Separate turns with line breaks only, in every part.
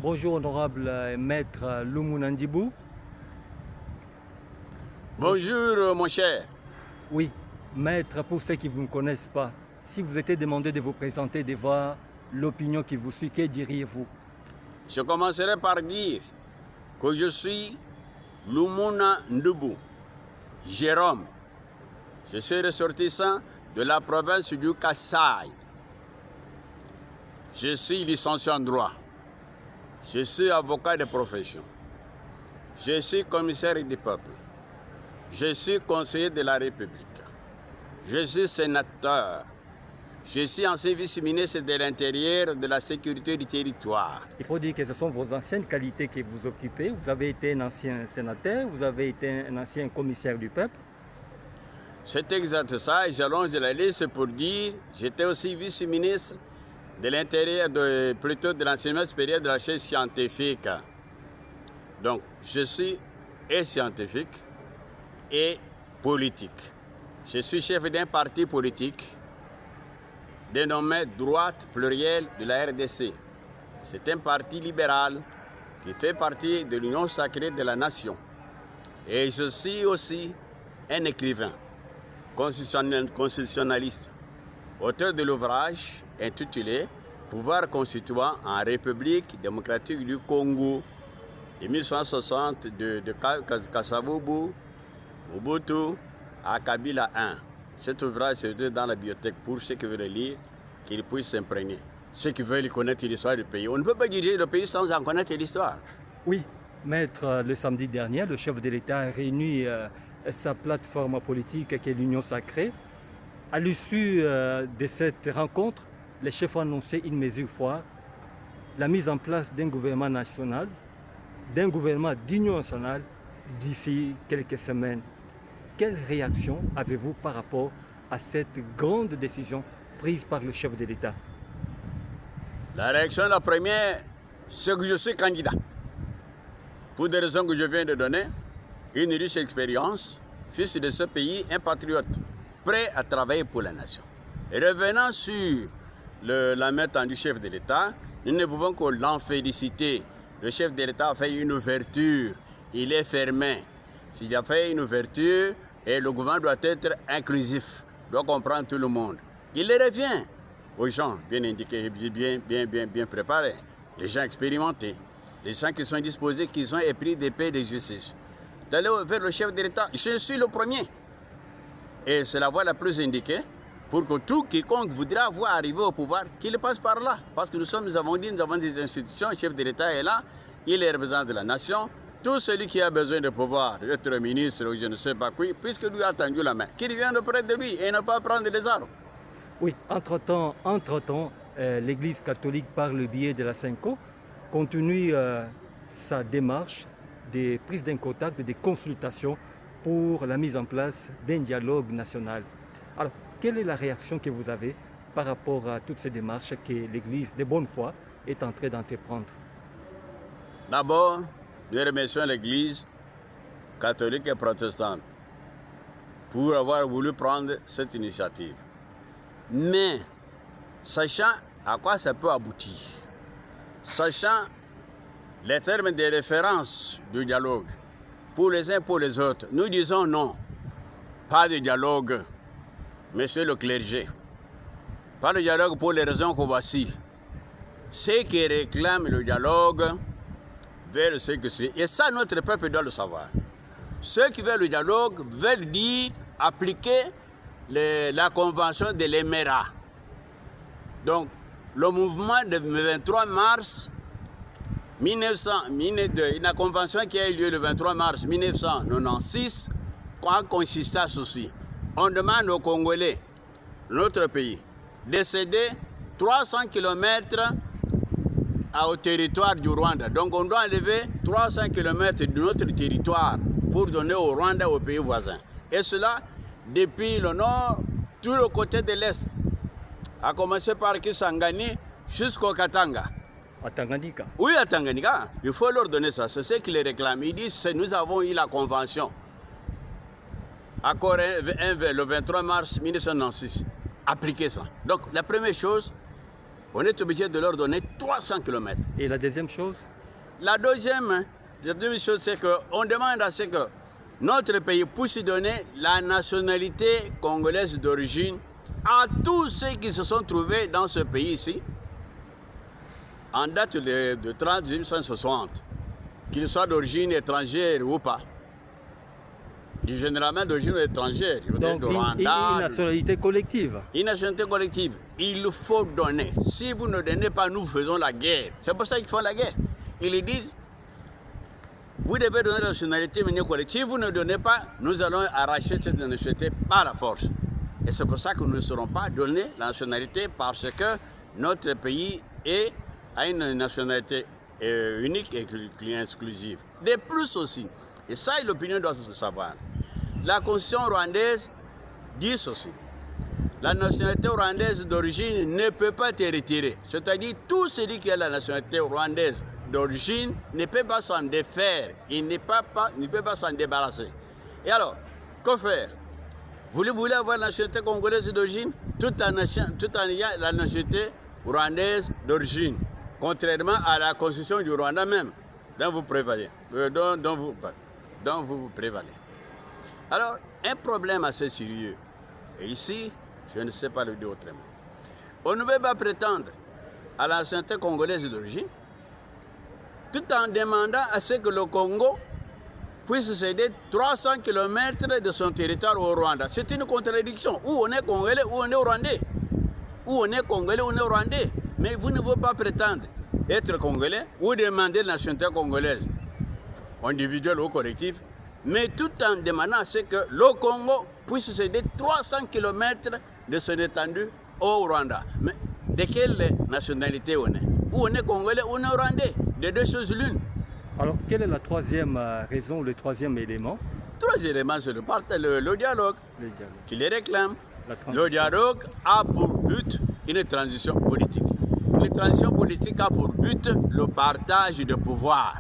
Bonjour honorable maître Lumuna Ndibou.
Bonjour mon cher.
Oui, maître, pour ceux qui ne vous connaissent pas, si vous étiez demandé de vous présenter devant l'opinion qui vous suit, que diriez-vous?
Je commencerai par dire que je suis Lumuna Ndibou, Jérôme. Je suis ressortissant de la province du Kasaï. Je suis licencié en droit. Je suis avocat de profession. Je suis commissaire du peuple. Je suis conseiller de la République. Je suis sénateur. Je suis ancien vice-ministre de l'Intérieur, de la sécurité du territoire.
Il faut dire que ce sont vos anciennes qualités que vous occupez. Vous avez été un ancien sénateur, vous avez été un ancien commissaire du peuple.
C'est exact ça, et j'allonge la liste pour dire j'étais aussi vice-ministre de l'Intérieur, plutôt de l'enseignement supérieur de la recherche scientifique. Donc, je suis et scientifique et politique. Je suis chef d'un parti politique dénommé Droite plurielle de la RDC. C'est un parti libéral qui fait partie de l'Union sacrée de la nation. Et je suis aussi un écrivain constitutionnaliste, auteur de l'ouvrage intitulé Pouvoir constituant en République démocratique du Congo de 1960 de Kasavubu, Mobutu à Kabila I. Cet ouvrage se trouve dans la bibliothèque pour ceux qui veulent le lire, qu'ils puissent s'imprégner. Ceux qui veulent connaître l'histoire du pays. On ne peut pas diriger le pays sans en connaître l'histoire.
Oui, maître, le samedi dernier, le chef de l'État a réuni sa plateforme politique qui est l'Union sacrée. À l'issue de cette rencontre, les chefs ont annoncé une mesure phare, la mise en place d'un gouvernement national, d'un gouvernement d'union nationale d'ici quelques semaines. Quelle réaction avez-vous par rapport à cette grande décision prise par le chef de l'État?
La réaction, la première, c'est que je suis candidat. Pour des raisons que je viens de donner, une riche expérience, fils de ce pays, un patriote, prêt à travailler pour la nation. Et revenant sur la main tendue du chef de l'État, nous ne pouvons que l'en féliciter. Le chef de l'État a fait une ouverture, il est fermé. S'il a fait une ouverture, et le gouvernement doit être inclusif, doit comprendre tout le monde. Il revient aux gens bien indiqués, bien préparés, les gens expérimentés, les gens qui sont disposés, qui sont épris des paix de justice. D'aller vers le chef de l'État, je suis le premier. Et c'est la voie la plus indiquée pour que tout quiconque voudra voir arriver au pouvoir, qu'il passe par là. Parce que nous avons dit, nous avons des institutions, le chef de l'État est là, il est représentant de la nation. Tout celui qui a besoin de pouvoir, être ministre ou je ne sais pas quoi, puisque lui a tendu la main, qu'il vienne auprès de lui et ne pas prendre les armes.
Oui, entre-temps, l'Église catholique, par le biais de la Synco, continue sa démarche de prise d'un contact, de consultation pour la mise en place d'un dialogue national. Alors, quelle est la réaction que vous avez par rapport à toutes ces démarches que l'Église de bonne foi est en train d'entreprendre?
D'abord, nous remercions l'Église catholique et protestante pour avoir voulu prendre cette initiative. Mais, sachant à quoi ça peut aboutir, sachant les termes de référence du dialogue pour les uns et pour les autres, nous disons non, pas de dialogue, monsieur le clergé. Pas de dialogue pour les raisons que voici. Ceux qui réclament le dialogue veulent ce que c'est. Et ça, notre peuple doit le savoir. Ceux qui veulent le dialogue veulent dire appliquer la convention de l'Emera. Donc, le mouvement du 23 mars 1900, la convention qui a eu lieu le 23 mars 1996, a consisté à ceci. On demande aux Congolais, notre pays, de céder 300 km au territoire du Rwanda. Donc on doit enlever 300 km de notre territoire pour donner au Rwanda, aux pays voisins. Et cela depuis le nord, tout le côté de l'est, à commencer par Kisangani jusqu'au Katanga.
À Tanganyika?
Oui, à Tanganyika. Il faut leur donner ça. C'est ce qu'ils réclament. Ils disent que nous avons eu la convention. Accord 1 le 23 mars 1996. Appliquez ça. Donc la première chose, on est obligé de leur donner 300 km.
Et la deuxième chose?
La deuxième chose, c'est qu'on demande à ce que notre pays puisse donner la nationalité congolaise d'origine à tous ceux qui se sont trouvés dans ce pays ici, en date de 30 1960, qu'ils soient d'origine étrangère ou pas. Généralement d'origine étrangère.
Donc une nationalité collective.
Une nationalité collective. Il faut donner. Si vous ne donnez pas, nous faisons la guerre. C'est pour ça qu'ils font la guerre. Ils disent, vous devez donner la nationalité collective. Si vous ne donnez pas, nous allons arracher cette nationalité par la force. Et c'est pour ça que nous ne serons pas donner la nationalité, parce que notre pays a une nationalité unique et exclusive. De plus aussi, et ça l'opinion doit se savoir, la constitution rwandaise dit ceci: la nationalité rwandaise d'origine ne peut pas être retirée. C'est-à-dire tout celui qui a la nationalité rwandaise d'origine ne peut pas s'en défaire, il ne peut pas s'en débarrasser. Et alors, que faire? Vous voulez avoir la nationalité congolaise d'origine tout en ayant la nationalité rwandaise d'origine, contrairement à la constitution du Rwanda même, dont vous prévalez. Dont vous prévalez. Alors, un problème assez sérieux, et ici, je ne sais pas le dire autrement. On ne peut pas prétendre à la nationalité congolaise d'origine tout en demandant à ce que le Congo puisse céder 300 km de son territoire au Rwanda. C'est une contradiction. Ou on est congolais, ou on est rwandais. Ou on est congolais, ou on est rwandais. Mais vous ne pouvez pas prétendre être congolais ou demander la nationalité congolaise, individuelle ou collective, mais tout en demandant à ce que le Congo puisse céder 300 km de son étendue au Rwanda. Mais de quelle nationalité on est? Ou on est congolais ou on est rwandais? De deux choses l'une.
Alors, quelle est la troisième raison, le troisième élément?
Le troisième élément, c'est le dialogue qui les réclame. Le dialogue a pour but une transition politique. Une transition politique a pour but le partage de pouvoir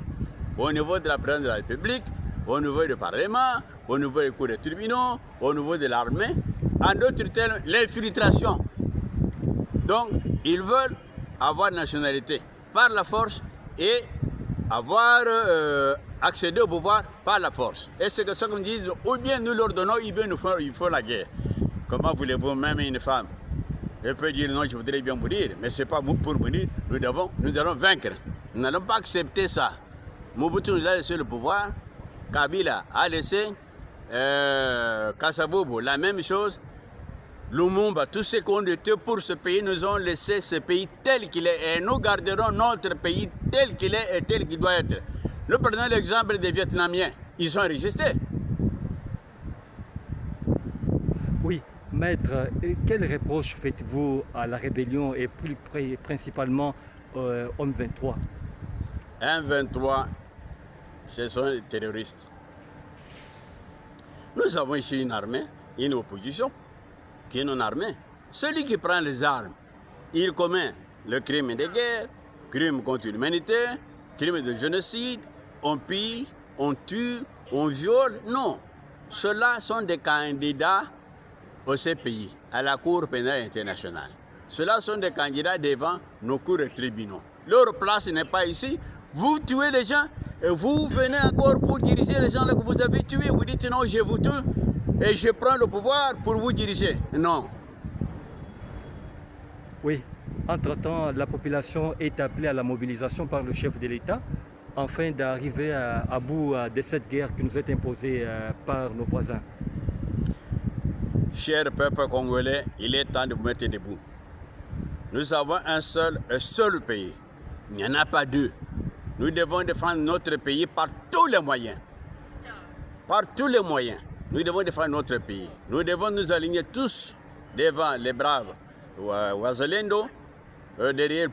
au niveau de la présidence de la République, au niveau du Parlement, au niveau des cours des tribunaux, au niveau de l'armée. En d'autres termes, l'infiltration. Donc, ils veulent avoir une nationalité par la force et avoir accédé au pouvoir par la force. Et c'est que ça qu'on dit, ou bien nous leur donnons, ou bien il faut la guerre. Comment voulez-vous, même une femme, elle peut dire non, je voudrais bien mourir, mais ce n'est pas pour mourir, nous allons vaincre. Nous n'allons pas accepter ça. Mobutu nous a laissé le pouvoir, Kabila a laissé, Kasavubu la même chose, Lumumba, tous ceux qui ont été pour ce pays nous ont laissé ce pays tel qu'il est et nous garderons notre pays tel qu'il est et tel qu'il doit être. Nous prenons l'exemple des Vietnamiens, ils ont résisté.
Oui, maître, quel reproche faites-vous à la rébellion et plus principalement Homme 23?
M23, ce sont des terroristes. Nous avons ici une armée, une opposition qui est non armée. Celui qui prend les armes, il commet le crime de guerre, crime contre l'humanité, crime de génocide, on pille, on tue, on viole. Non, ceux-là sont des candidats au CPI, à la Cour pénale internationale. Ceux-là sont des candidats devant nos cours et tribunaux. Leur place n'est pas ici. Vous tuez les gens et vous venez encore pour diriger les gens là que vous avez tués. Vous dites non, je vous tue et je prends le pouvoir pour vous diriger. Non.
Oui. Entre-temps, la population est appelée à la mobilisation par le chef de l'État afin d'arriver à bout de cette guerre qui nous est imposée par nos voisins.
Cher peuple congolais, il est temps de vous mettre debout. Nous avons un seul pays. Il n'y en a pas deux. Nous devons défendre notre pays par tous les moyens. Par tous les moyens. Nous devons défendre notre pays. Nous devons nous aligner tous devant les braves Wazalendo, derrière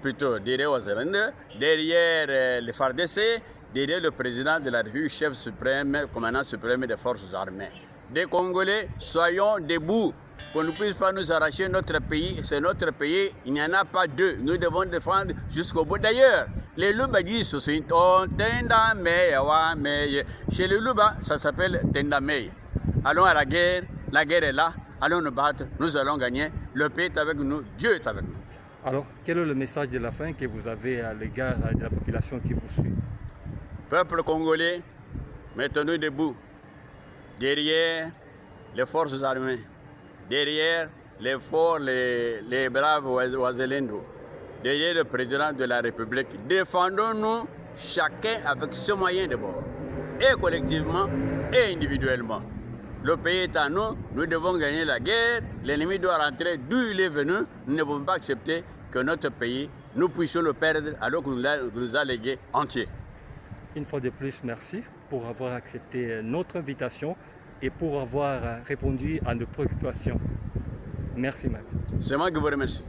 Wazalendo, derrière les FARDC, derrière le président de la République, chef suprême, commandant suprême des forces armées. Des Congolais, soyons debout. Qu'on ne puisse pas nous arracher notre pays, c'est notre pays, il n'y en a pas deux. Nous devons défendre jusqu'au bout. D'ailleurs, les Luba disent aussi, chez les Luba, ça s'appelle Tendamei. Allons à la guerre est là, allons nous battre, nous allons gagner. Le pays est avec nous, Dieu est avec nous.
Alors, quel est le message de la fin que vous avez à l'égard de la population qui vous suit?
Peuple congolais, mettons-nous debout derrière les forces armées, derrière les forts, les braves Ouazalendo, derrière le président de la République. Défendons-nous chacun avec ses moyens de bord, et collectivement et individuellement. Le pays est à nous, nous devons gagner la guerre, l'ennemi doit rentrer d'où il est venu, nous ne pouvons pas accepter que notre pays, nous puissions le perdre alors que nous a légué entier.
Une fois de plus, merci pour avoir accepté notre invitation et pour avoir répondu à nos préoccupations. Merci, maître.
C'est moi qui vous remercie.